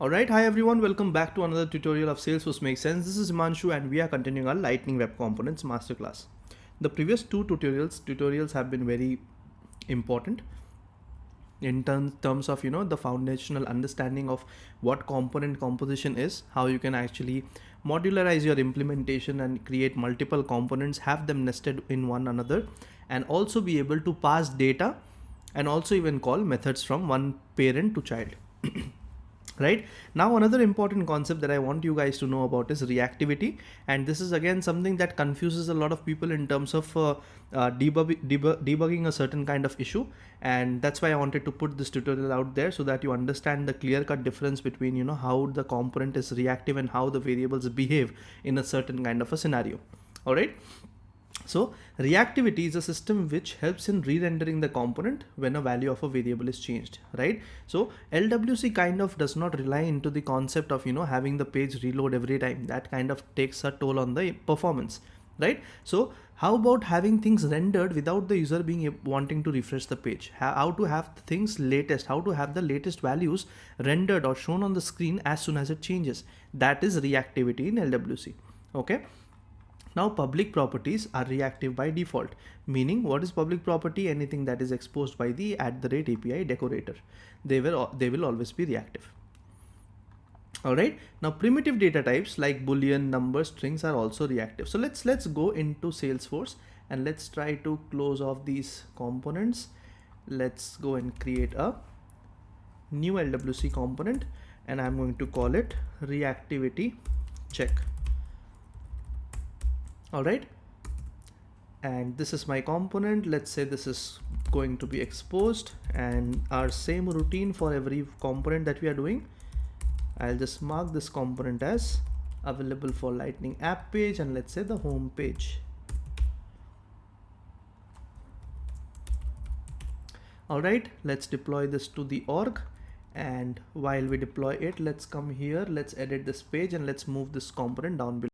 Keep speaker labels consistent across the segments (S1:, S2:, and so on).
S1: Alright, hi everyone, welcome back to another tutorial of Salesforce Makes Sense. This is Himanshu and we are continuing our Lightning Web Components Masterclass. The previous two tutorials have been very important in terms of the foundational understanding of what component composition is, how you can actually modularize your implementation and create multiple components, have them nested in one another, and also be able to pass data and also even call methods from one parent to child. Right now, another important concept that I want you guys to know about is reactivity, and this is again something that confuses a lot of people in terms of debugging a certain kind of issue, and that's why I wanted to put this tutorial out there so that you understand the clear-cut difference between how the component is reactive and how the variables behave in a certain kind of a scenario. All right. So reactivity is a system which helps in re-rendering the component when a value of a variable is changed, right? So LWC kind of does not rely into the concept of having the page reload every time. That kind of takes a toll on the performance, right? So how about having things rendered without the user being wanting to refresh the page? How to have things latest, how to have the latest values rendered or shown on the screen as soon as it changes. That is reactivity in LWC. Okay. Now public properties are reactive by default, meaning what is public property? Anything that is exposed by the @API decorator. They will always be reactive. Alright, now primitive data types like boolean, numbers, strings are also reactive. So let's go into Salesforce and let's try to close off these components. Let's go and create a new LWC component and I'm going to call it reactivity check. All right, and this is my component. Let's say this is going to be exposed, and our same routine for every component that we are doing. I'll just mark this component as available for Lightning app page, and let's say the home page. All right, let's deploy this to the org, and while we deploy it, let's come here, let's edit this page, and let's move this component down below.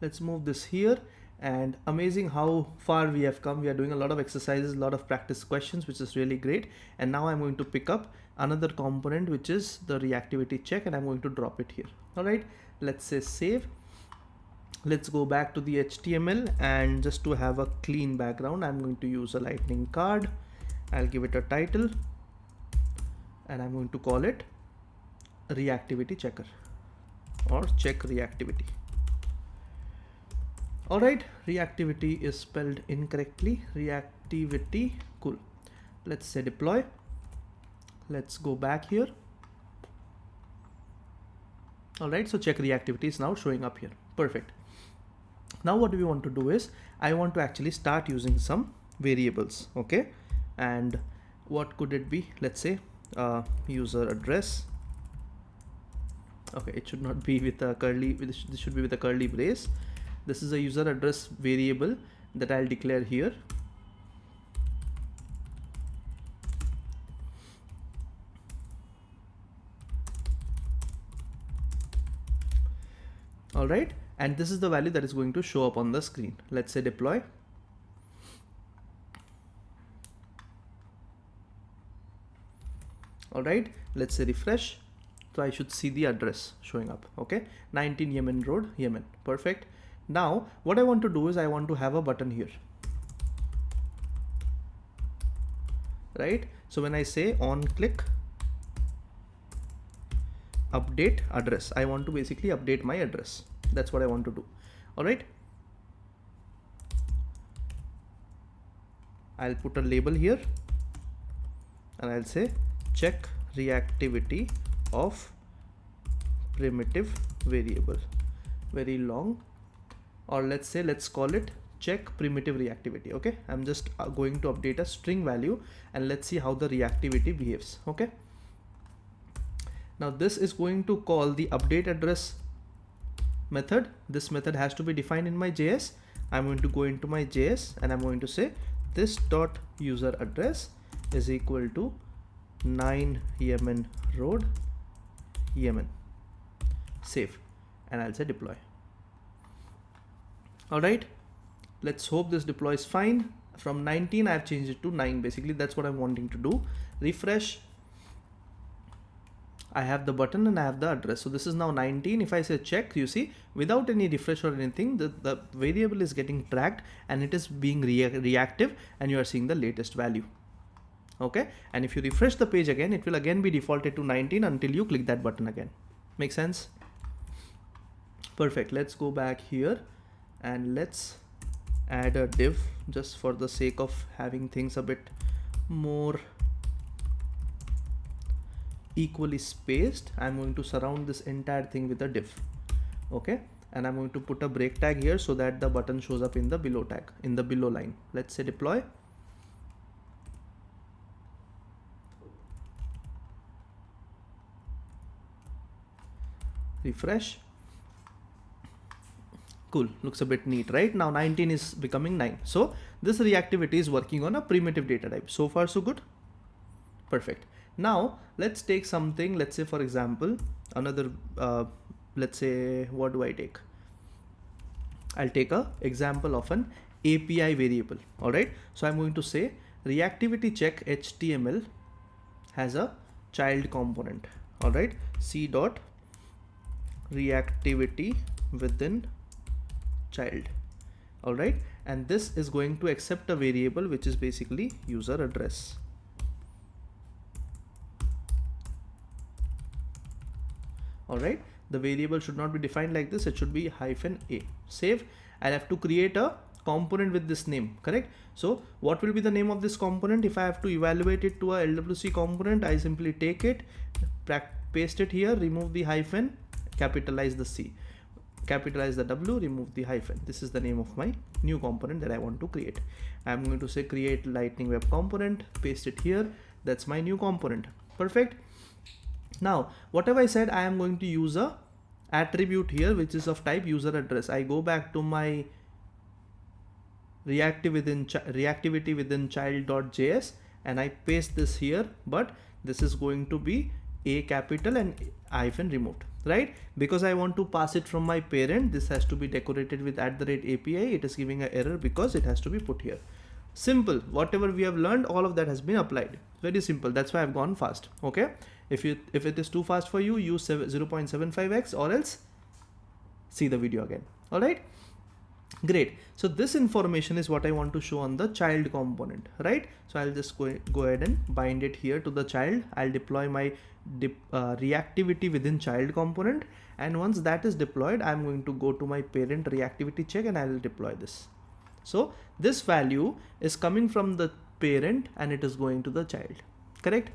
S1: Let's move this here, and amazing how far we have come. We are doing a lot of exercises, a lot of practice questions, which is really great. And now I'm going to pick up another component, which is the reactivity check, and I'm going to drop it here. All right, let's say save. Let's go back to the HTML, and just to have a clean background, I'm going to use a lightning card. I'll give it a title and I'm going to call it reactivity checker or check reactivity. All right, reactivity is spelled incorrectly. Reactivity, cool. Let's say deploy. Let's go back here. All right, so check reactivity is now showing up here. Perfect. Now what we want to do is I want to actually start using some variables. Okay, and what could it be? Let's say user address. Okay, it should not be with a curly, this should be with a curly brace. This is a user address variable that I'll declare here. All right, and this is the value that is going to show up on the screen. Let's say deploy. All right, let's say refresh. So I should see the address showing up. Okay, 19 Yemen Road, Yemen. Perfect. Now what I want to do is I want to have a button here, right? So when I say on click update address, I want to basically update my address. That's what I want to do. All right, I'll put a label here and I'll say check reactivity of primitive variable. Very long. Or let's say, let's call it check primitive reactivity. Okay, I'm just going to update a string value and let's see how the reactivity behaves. Okay, now this is going to call the update address method. This method has to be defined in my JS. I'm going to go into my JS and I'm going to say this dot user address is equal to 9 Yemen Road, Yemen. Save, and I'll say deploy. All right, let's hope this deploys fine. from 19 I've changed it to 9. Basically that's what I'm wanting to do. Refresh. I have the button and I have the address. So this is now 19. If I say check, you see, without any refresh or anything, the variable is getting tracked and it is being reactive, and you are seeing the latest value. Okay. And if you refresh the page again, it will again be defaulted to 19 until you click that button again. Make sense? Perfect. Let's go back here and let's add a div just for the sake of having things a bit more equally spaced. I'm going to surround this entire thing with a div. Okay. And I'm going to put a break tag here so that the button shows up in the below tag, in the below line. Let's say deploy. Refresh. Cool, looks a bit neat, right? Now 19 is becoming 9. So this reactivity is working on a primitive data type. So far so good. Perfect. Now let's take something, let's say for example, another, let's say, what do I take? I'll take a example of an API variable. All right. So I'm going to say reactivity check HTML has a child component. All right. C dot reactivity within child. All right. And this is going to accept a variable which is basically user address. All right. The variable should not be defined like this. It should be -a. Save. I'll have to create a component with this name, correct? So what will be the name of this component? If I have to evaluate it to a LWC component, I simply take it, paste it here, remove the hyphen, capitalize the C, capitalize the W, remove the hyphen. This is the name of my new component that I want to create. I'm going to say create lightning web component, paste it here. That's my new component. Perfect. Now, whatever I said, I am going to use a attribute here, which is of type user address. I go back to my reactivity within child.js and I paste this here, but this is going to be a capital and hyphen removed, right? Because I want to pass it from my parent, this has to be decorated with @API. It is giving an error because it has to be put here. Simple. Whatever we have learned, all of that has been applied. Very simple. That's why I've gone fast. Okay. If it is too fast for you, use 0.75x or else see the video again. All right. Great. So this information is what I want to show on the child component, right? So I'll just go ahead and bind it here to the child. I'll deploy my reactivity within child component. And once that is deployed, I'm going to go to my parent reactivity check and I'll deploy this. So this value is coming from the parent and it is going to the child, correct?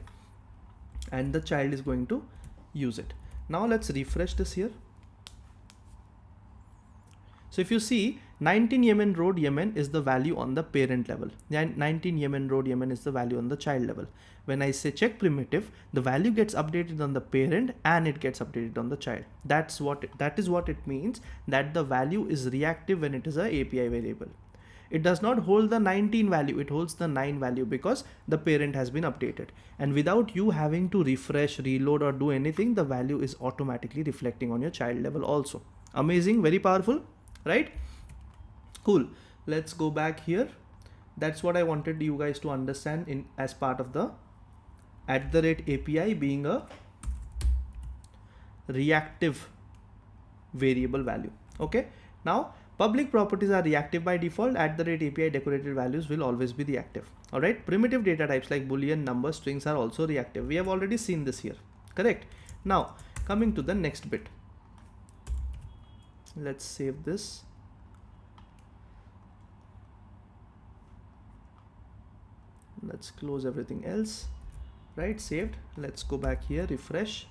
S1: And the child is going to use it. Now let's refresh this here. So if you see 19 Yemen Road Yemen is the value on the parent level. 19 Yemen Road Yemen is the value on the child level. When I say check primitive, the value gets updated on the parent and it gets updated on the child. That is what it means, that the value is reactive when it is a API variable. It does not hold the 19 value, it holds the 9 value because the parent has been updated. And without you having to refresh, reload or do anything, the value is automatically reflecting on your child level also. Amazing, very powerful, right? Cool. Let's go back here. That's what I wanted you guys to understand as part of the @API being a reactive variable value. Okay. Now, public properties are reactive by default. @API decorated values will always be reactive. All right. Primitive data types like Boolean, number, strings are also reactive. We have already seen this here. Correct. Now, coming to the next bit. Let's save this. Let's close everything else. Right. Saved. Let's go back here. Refresh.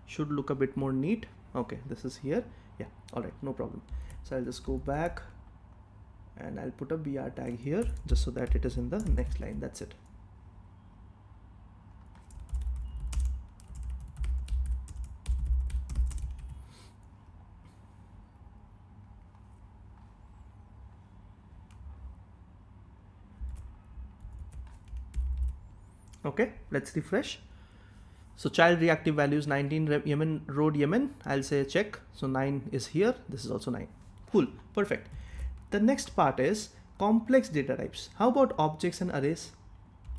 S1: Should look a bit more neat. Okay. This is here. Yeah. All right. No problem. So I'll just go back and I'll put a BR tag here just so that it is in the next line. That's it. Okay, let's refresh. So child reactive values 19 Yemen Road Yemen. I'll say check. So 9 is here. This is also 9. Cool. Perfect. The next part is complex data types. How about objects and arrays,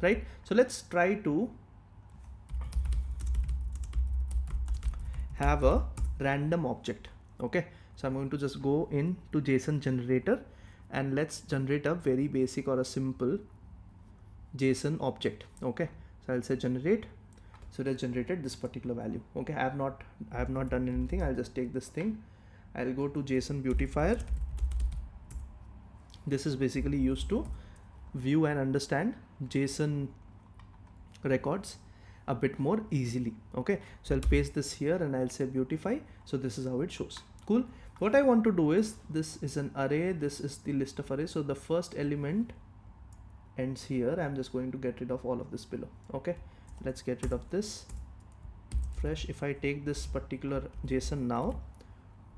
S1: right? So let's try to have a random object. Okay, so I'm going to just go into JSON generator and let's generate a very basic or a simple JSON object. Okay, so I'll say generate. So it has generated this particular value. Okay, I have not done anything. I'll just take this thing. I'll go to JSON beautifier. This is basically used to view and understand JSON records a bit more easily. Okay, so I'll paste this here and I'll say beautify. So this is how it shows. Cool. What I want to do is, this is an array, this is the list of arrays. So the first element ends here. I'm just going to get rid of all of this below. Okay, let's get rid of this. Fresh. If I take this particular JSON now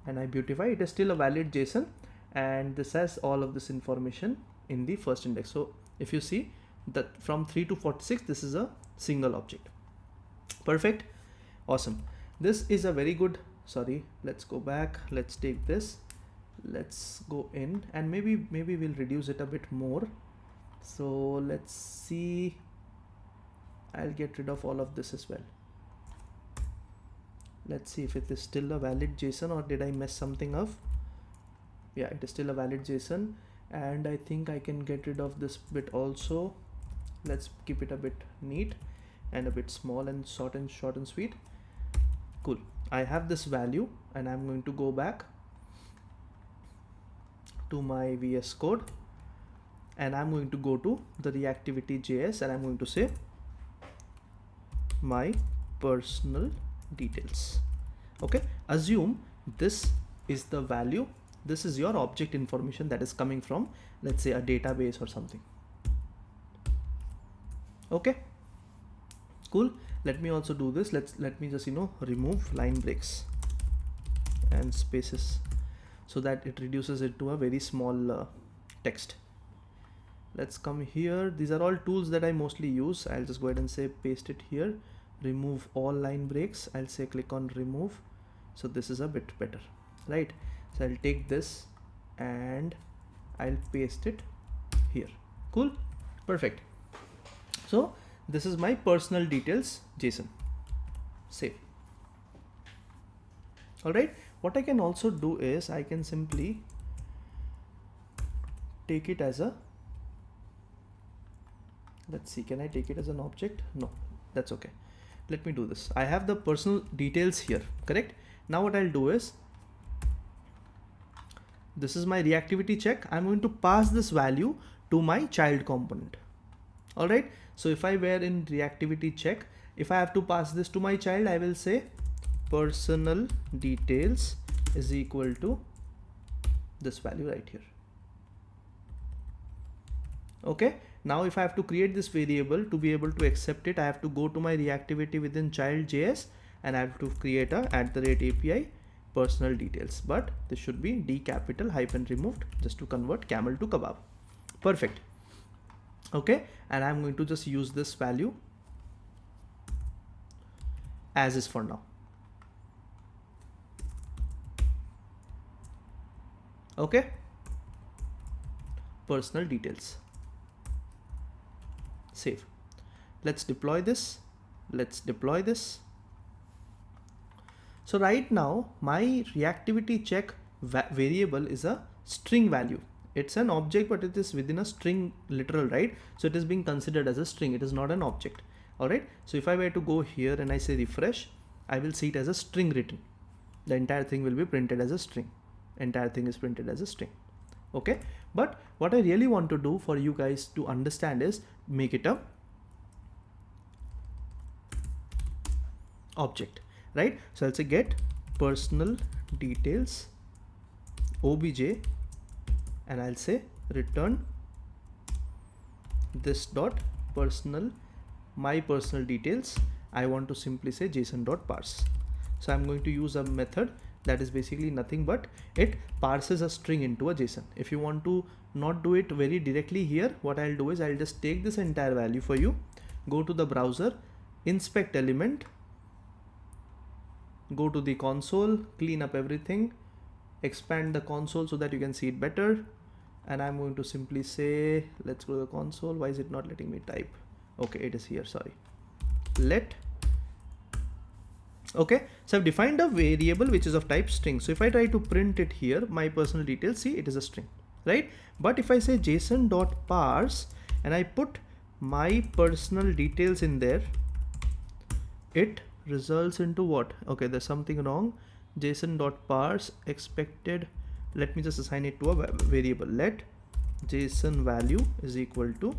S1: and I beautify, it is still a valid JSON, and this has all of this information in the first index. So if you see that from 3 to 46, this is a single object. Perfect. Awesome. This is a very good, sorry, let's go back. Let's take this. Let's go in and maybe we'll reduce it a bit more. So let's see. I'll get rid of all of this as well. Let's see if it is still a valid JSON or did I mess something up. Yeah, it is still a valid JSON, and I think I can get rid of this bit also. Let's keep it a bit neat and a bit small and short and sweet. Cool. I have this value and I'm going to go back to my VS Code and I'm going to go to the Reactivity JS and I'm going to say my personal details. Okay, assume this is the value. This is your object information that is coming from, let's say, a database or something. Okay, cool. Let me also do this. Let me just remove line breaks and spaces so that it reduces it to a very small text. Let's come here. These are all tools that I mostly use. I'll just go ahead and say paste it here. Remove all line breaks. I'll say click on remove. So this is a bit better, right? So I'll take this and I'll paste it here. Cool. Perfect. So this is my personal details JSON. Save. All right. What I can also do is I can simply take it as a, let's see, can I take it as an object? No, that's okay. Let me do this. I have the personal details here, correct? Now what I'll do is, this is my reactivity check. I'm going to pass this value to my child component. All right. So if I were in reactivity check, if I have to pass this to my child, I will say personal details is equal to this value right here. Okay. Now if I have to create this variable to be able to accept it, I have to go to my reactivity within child.js and I have to create a @API personal details, but this should be D capital hyphen removed just to convert camel to kebab. Perfect. Okay, and I'm going to just use this value as is for now. Okay, personal details. Save. Let's deploy this. Let's deploy this. So right now my reactivity check variable is a string value. It's an object, but it is within a string literal, right? So it is being considered as a string. It is not an object. All right. So if I were to go here and I say refresh, I will see it as a string written. The entire thing will be printed as a string. Entire thing is printed as a string. Okay. But what I really want to do for you guys to understand is make it a object, right? So I'll say get personal details obj and I'll say return this dot personal, my personal details. I want to simply say JSON.parse. So I'm going to use a method that is basically nothing but it parses a string into a JSON. If you want to not do it very directly here, what I'll do is I'll just take this entire value for you, go to the browser, inspect element, go to the console, clean up everything, expand the console so that you can see it better, and I'm going to simply say, let's go to the console. Why is it not letting me type? Okay, it is here, sorry. Let, okay, so I've defined a variable which is of type string. So if I try to print it here, my personal details, see, it is a string, right? But if I say json.parse and I put my personal details in there, it results into what? Okay, there's something wrong. json.parse expected, let me just assign it to a variable. Let json value is equal to,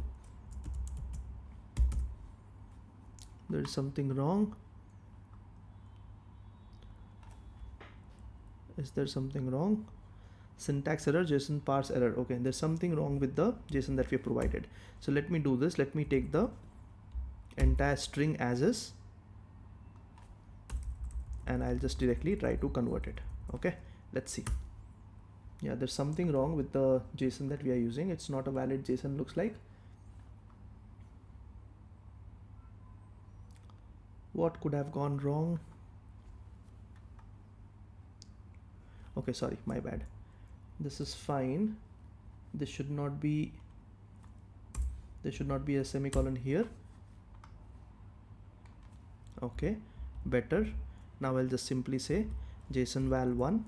S1: there is something wrong. Is there something wrong? Syntax error, JSON parse error. Okay, there's something wrong with the JSON that we have provided. So let me do this. Let me take the entire string as is, and I'll just directly try to convert it. Okay, let's see. Yeah, there's something wrong with the JSON that we are using. It's not a valid JSON, looks like. What could have gone wrong? Okay, sorry, my bad. This is fine. This should not be, there should not be a semicolon here. Okay, better. Now I'll just simply say JSON val1.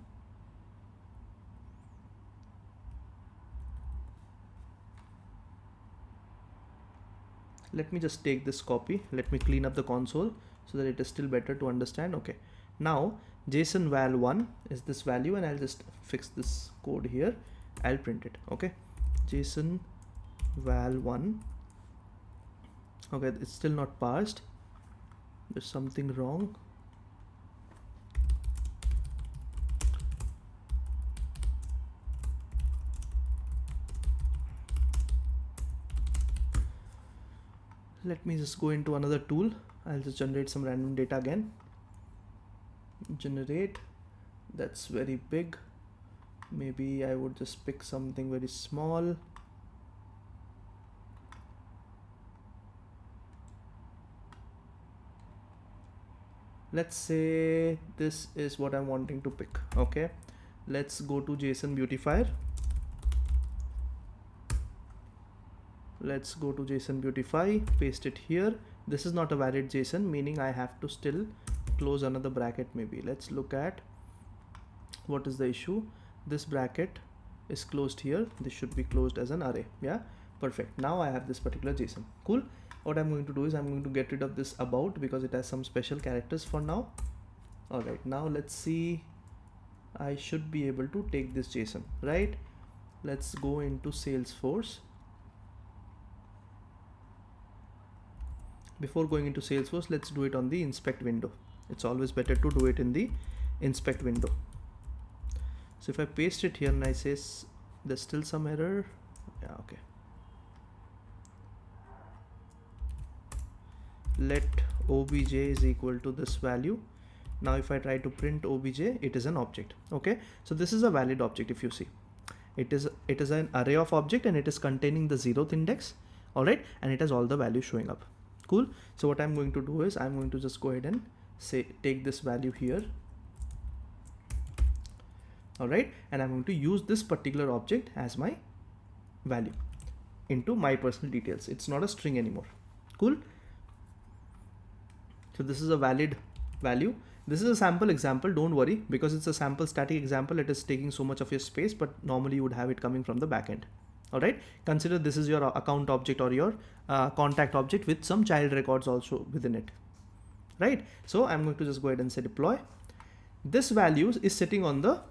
S1: Let me just take this copy. Let me clean up the console so that it is still better to understand. Okay, now JSON val1 is this value, and I'll just fix this code here. I'll print it. Okay, JSON val1. Okay, it's still not parsed. There's something wrong. Let me just go into another tool. I'll just generate some random data again. Generate, that's very big. Maybe I would just pick something very small. Let's say this is what I'm wanting to pick. Okay, let's go to JSON beautifier. Let's go to JSON beautify, paste it here. This is not a valid JSON, meaning I have to still close another bracket. Maybe let's look at what is the issue. This bracket is closed here. This should be closed as an array. Yeah, perfect. Now I have this particular JSON. Cool. What I'm going to do is I'm going to get rid of this about, because it has some special characters for now. All right, now let's see. I should be able to take this JSON, right? Let's go into Salesforce. Before going into Salesforce, let's do it on the inspect window. It's always better to do it in the inspect window. So if I paste it here and I say there's still some error. Yeah, okay. Let obj is equal to this value. Now if I try to print obj, it is an object. Okay, so this is a valid object. If you see, it is an array of object, and it is containing the 0th index. All right, and it has all the values showing up. Cool. So what I'm going to do is I'm going to just go ahead and say take this value here. All right, and I'm going to use this particular object as my value into my personal details. It's not a string anymore. Cool. So this is a valid value. This is a sample example, don't worry, because it's a sample static example. It is taking so much of your space, but normally you would have it coming from the backend. All right, consider this is your account object or your contact object with some child records also within it, right? So I'm going to just go ahead and say deploy. This value is sitting on the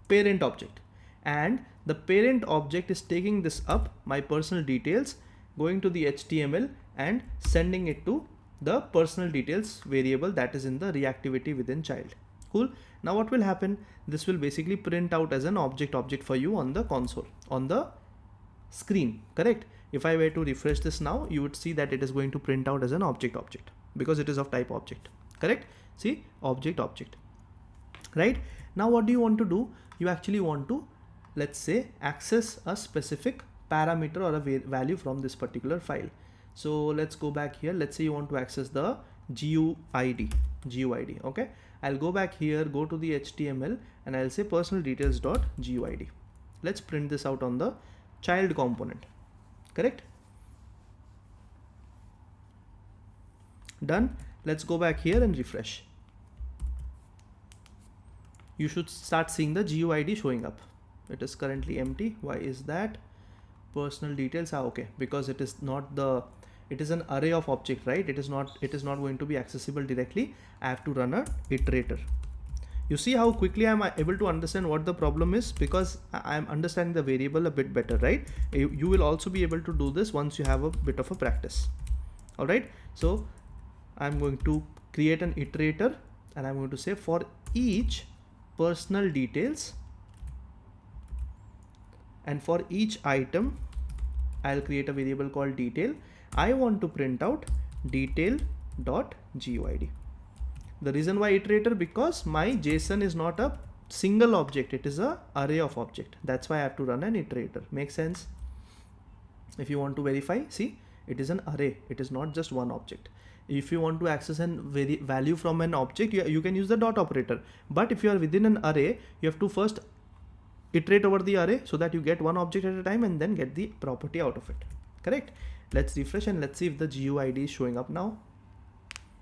S1: parent object, and the parent object is taking this up, my personal details, going to the HTML and sending it to the personal details variable that is in the reactivity within child. Cool. Now what will happen? This will basically print out as an object for you on the console, on the screen, correct? If I were to refresh this now, you would see that it is going to print out as an object because it is of type object, correct? See, object, right? Now what do you want to do? You actually want to, let's say, access a specific parameter or a value from this particular file. So let's go back here. Let's say you want to access the GUID. Okay, I'll go back here, go to the HTML, and I'll say personal details dot GUID. Let's print this out on the child component. Correct? Done. Let's go back here and refresh. You should start seeing the GUID showing up. It is currently empty. Why is that? Personal details are okay, because it is not the, it is an array of object, right? It is not going to be accessible directly. I have to run a iterator. You see how quickly I'm able to understand what the problem is, because I'm understanding the variable a bit better, right? You will also be able to do this once you have a bit of a practice. All right, so I'm going to create an iterator, and I'm going to say for each personal details, and for each item I'll create a variable called detail. I want to print out detail.GUID. The reason why iterator, because my JSON is not a single object, it is a array of object. That's why I have to run an iterator. Makes sense? If you want to verify, see, it is an array, it is not just one object. If you want to access a value from an object, you can use the dot operator. But if you are within an array, you have to first iterate over the array so that you get one object at a time and then get the property out of it. Correct? Let's refresh and let's see if the GUID is showing up now.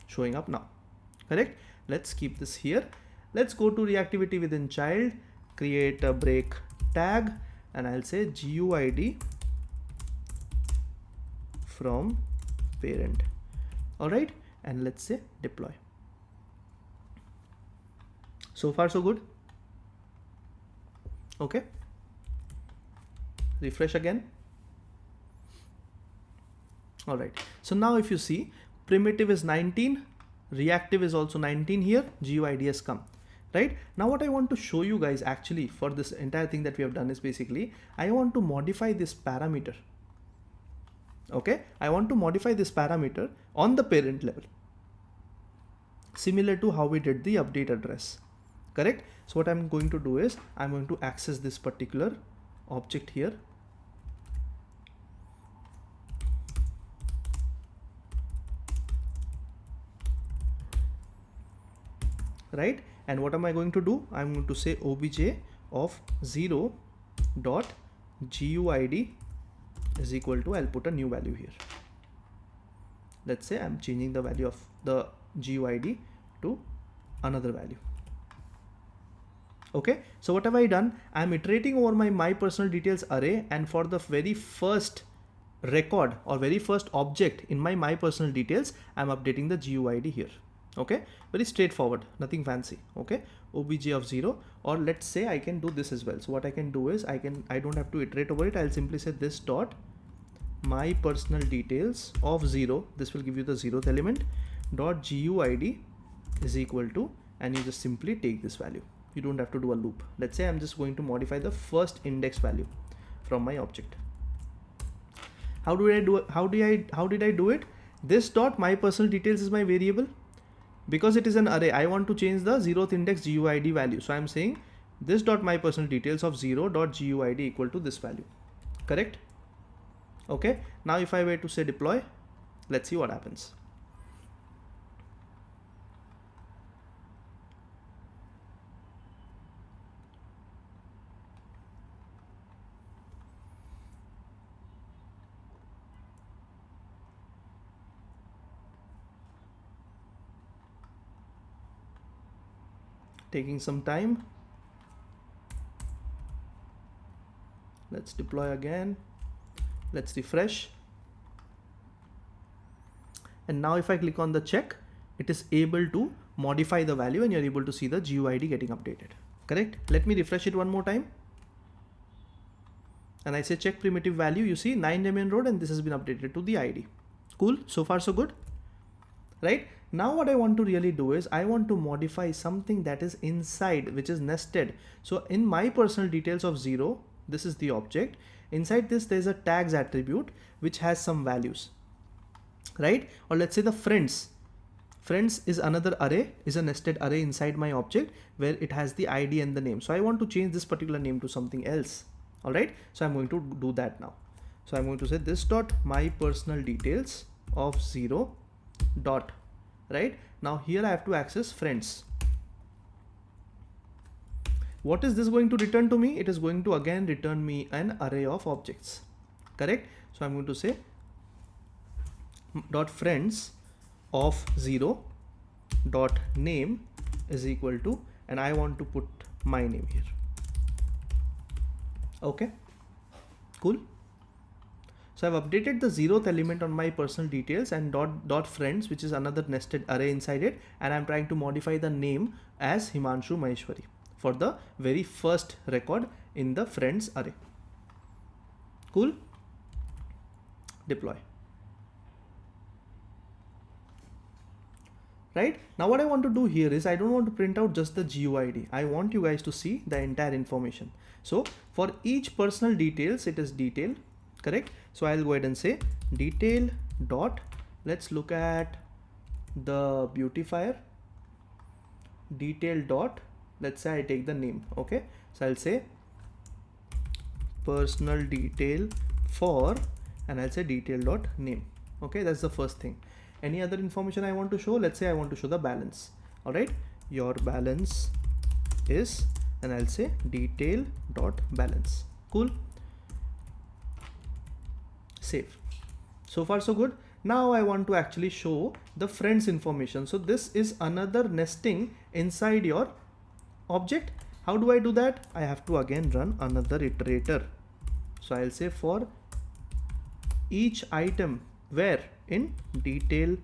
S1: Showing up now. Correct? Let's keep this here. Let's go to reactivity within child, create a break tag, and I'll say GUID from parent. All right, and let's say deploy. So far so good. Okay, refresh again. All right, so now if you see, primitive is 19, reactive is also 19 here, GUID has come. Right now, what I want to show you guys actually for this entire thing that we have done is basically I want to modify this parameter. Okay, I want to modify this parameter on the parent level, similar to how we did the update address. Correct? So what I'm going to do is I'm going to access this particular object here. Right? And what am I going to do? I'm going to say obj of 0 dot GUID is equal to, I'll put a new value here. Let's say I'm changing the value of the GUID to another value. Okay, so what have I done? I'm iterating over my personal details array, and for the very first record or very first object in my personal details, I'm updating the GUID here. Okay, very straightforward, nothing fancy. Okay, obj of 0, or let's say I can do this as well. So what I can do is I don't have to iterate over it. I'll simply say this dot my personal details of 0, this will give you the 0th element, dot GUID is equal to, and you just simply take this value. You don't have to do a loop. Let's say I'm just going to modify the first index value from my object. How did I do it? How did I do it? This dot my personal details is my variable. Because it is an array, I want to change the 0th index GUID value. So I'm saying this dot my personal details of 0 dot GUID equal to this value. Correct? Okay. Now if I were to say deploy, let's see what happens. Taking some time. Let's deploy again. Let's refresh. And now if I click on the check, it is able to modify the value and you're able to see the GUID getting updated. Correct? Let me refresh it one more time. And I say check primitive value, you see 9 Demian Road, and this has been updated to the ID. Cool, so far so good. Right? Now what I want to really do is I want to modify something that is inside, which is nested. So in my personal details of 0, this is the object. Inside this, there's a tags attribute which has some values, right? Or let's say the friends. Friends is another array, is a nested array inside my object where it has the ID and the name. So I want to change this particular name to something else. All right. So I'm going to do that now. So I'm going to say this dot my personal details of 0 dot right? Now here I have to access friends. What is this going to return to me? It is going to again return me an array of objects, correct? So I'm going to say dot friends of 0 dot name is equal to, and I want to put my name here. Okay, cool. So I've updated the 0th element on my personal details and dot friends, which is another nested array inside it, and I'm trying to modify the name as Himanshu Maheshwari for the very first record in the friends array. Cool. Deploy. Right now what I want to do here is I don't want to print out just the GUID. I want you guys to see the entire information. So for each personal details, it is detail, correct? So I'll go ahead and say detail dot, let's look at the beautifier, detail dot, let's say I take the name. Okay, so I'll say personal detail for, and I'll say detail dot name. Okay, that's the first thing. Any other information I want to show? Let's say I want to show the balance. All right, your balance is, and I'll say detail dot balance. Cool. Save. So far so good. Now I want to actually show the friends information. So this is another nesting inside your object. How do I do that? I have to again run another iterator. So I'll say for each item, where in detail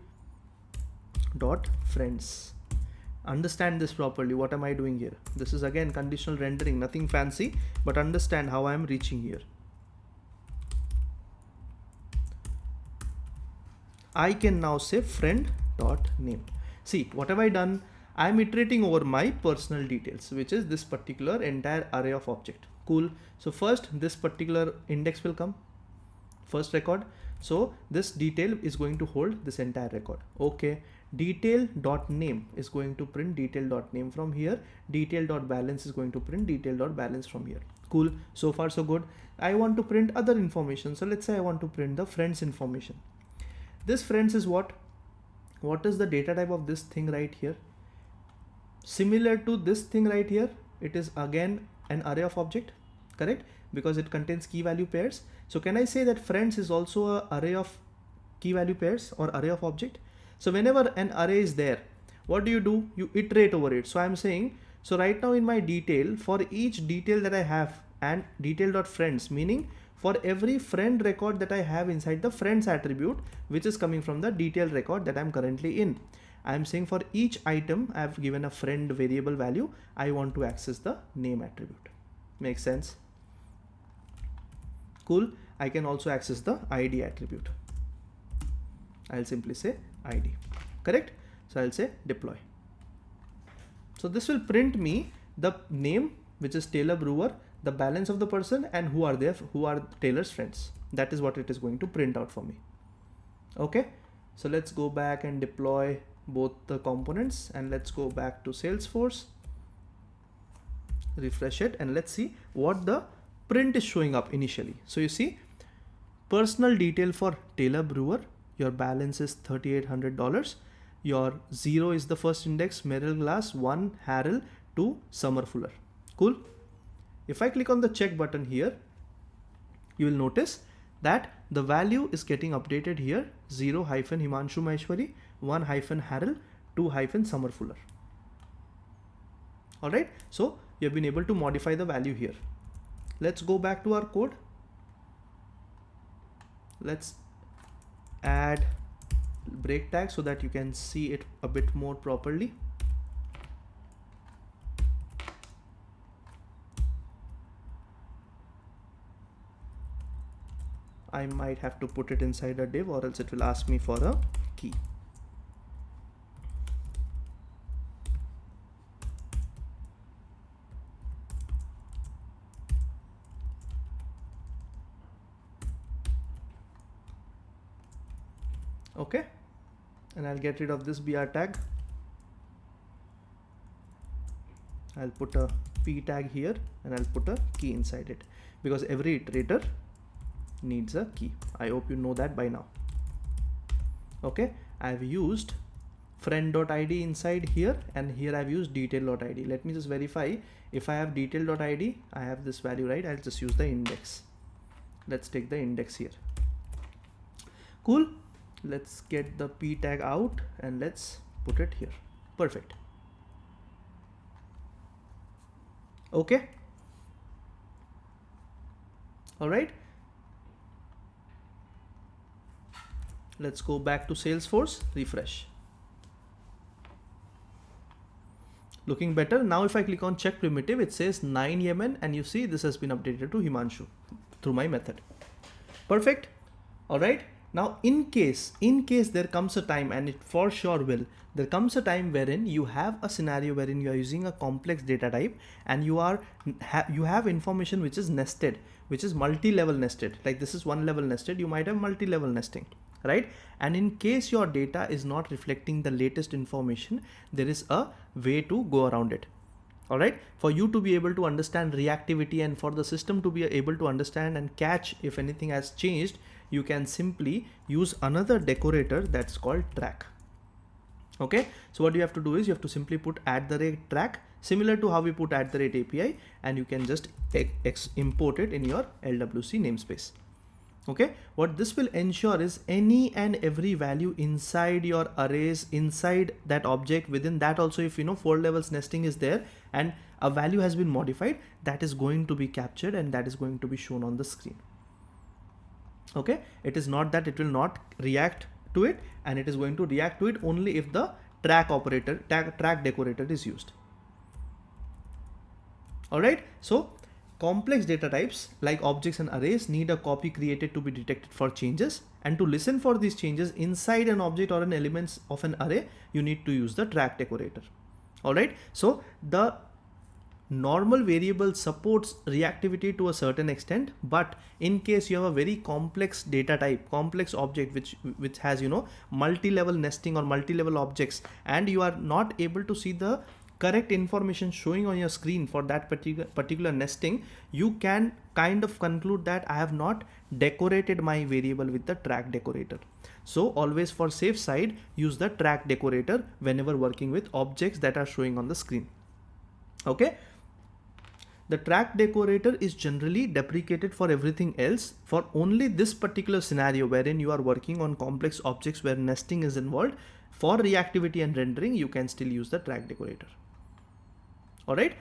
S1: dot friends. Understand this properly. What am I doing here? This is again conditional rendering, nothing fancy, but understand how I am reaching here. I can now say friend dot name. See, what have I done? I'm iterating over my personal details, which is this particular entire array of object. Cool. So first this particular index will come, first record. So this detail is going to hold this entire record. Okay. Detail dot name is going to print detail dot name from here. Detail dot balance is going to print detail dot balance from here. Cool. So far so good. I want to print other information. So let's say I want to print the friends information. This friends is what? What is the data type of this thing right here? Similar to this thing right here, it is again an array of object, correct? Because it contains key value pairs. So can I say that friends is also an array of key value pairs or array of object? So whenever an array is there, what do? You iterate over it. So I'm saying, so right now in my detail, for each detail that I have and detail.friends, meaning for every friend record that I have inside the friends attribute, which is coming from the detail record that I'm currently in. I'm saying for each item I've given a friend variable value. I want to access the name attribute. Makes sense? Cool. I can also access the ID attribute. I'll simply say ID, correct? So I'll say deploy. So this will print me the name, which is Taylor Brewer, the balance of the person, and who are Taylor's friends. That is what it is going to print out for me. Okay. So let's go back and deploy both the components, and let's go back to Salesforce, refresh it, and let's see what the print is showing up initially. So you see personal detail for Taylor Brewer, your balance is $3,800. Your 0 is the first index, Merrill Glass, 1 Harrell, 2 Summer Fuller. Cool. If I click on the check button here, you will notice that the value is getting updated here, 0 hyphen Himanshu Maheshwari, 1 hyphen Harrell, 2 hyphen Summer Fuller. All right. So you have been able to modify the value here. Let's go back to our code. Let's add break tag so that you can see it a bit more properly. I might have to put it inside a div, or else it will ask me for a key. Okay, and I'll get rid of this BR tag. I'll put a P tag here, and I'll put a key inside it, because every iterator needs a key. I hope you know that by now. Okay, I've used friend.id inside here, and here I've used detail.id. Let me just verify if I have detail.id, I have this value, right? I'll just use the index. Let's take the index here. Cool. Let's get the p tag out and let's put it here. Perfect. Okay. All right. Let's go back to Salesforce, refresh. Looking better. Now if I click on check primitive, it says 9 Yemen, and you see this has been updated to Himanshu through my method. Perfect. All right. Now in case there comes a time, and it for sure will, there comes a time wherein you have a scenario wherein you are using a complex data type, and you have information which is nested, which is multi-level nested. Like this is one level nested, you might have multi-level nesting, right? And in case your data is not reflecting the latest information, there is a way to go around it. All right, for you to be able to understand reactivity and for the system to be able to understand and catch if anything has changed, you can simply use another decorator that's called track. Okay, so what you have to do is you have to simply put @track, similar to how we put @API, and you can just import it in your LWC namespace. Okay, what this will ensure is any and every value inside your arrays, inside that object, within that also, if you know 4 levels nesting is there and a value has been modified, that is going to be captured and that is going to be shown on the screen. Okay, it is not that it will not react to it, and it is going to react to it only if the track operator, track decorator is used. All right, so complex data types like objects and arrays need a copy created to be detected for changes, and to listen for these changes inside an object or an elements of an array, you need to use the track decorator. All right, so the normal variable supports reactivity to a certain extent, but in case you have a very complex data type, complex object which has, you know, multi-level nesting or multi-level objects, and you are not able to see the correct information showing on your screen for that particular nesting, you can kind of conclude that I have not decorated my variable with the track decorator. So always, for safe side, use the track decorator whenever working with objects that are showing on the screen. Okay, the track decorator is generally deprecated for everything else. For only this particular scenario wherein you are working on complex objects where nesting is involved, for reactivity and rendering, you can still use the track decorator. All right,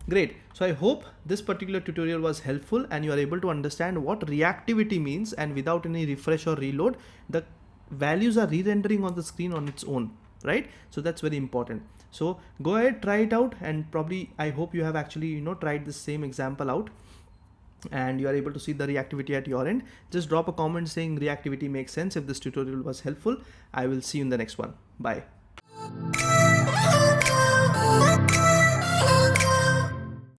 S1: great. So I hope this particular tutorial was helpful and you are able to understand what reactivity means, and without any refresh or reload, the values are re-rendering on the screen on its own, right? So that's very important. So go ahead, try it out, and probably I hope you have actually, you know, tried this same example out and you are able to see the reactivity at your end. Just drop a comment saying reactivity makes sense if this tutorial was helpful. I will see you in the next one. Bye.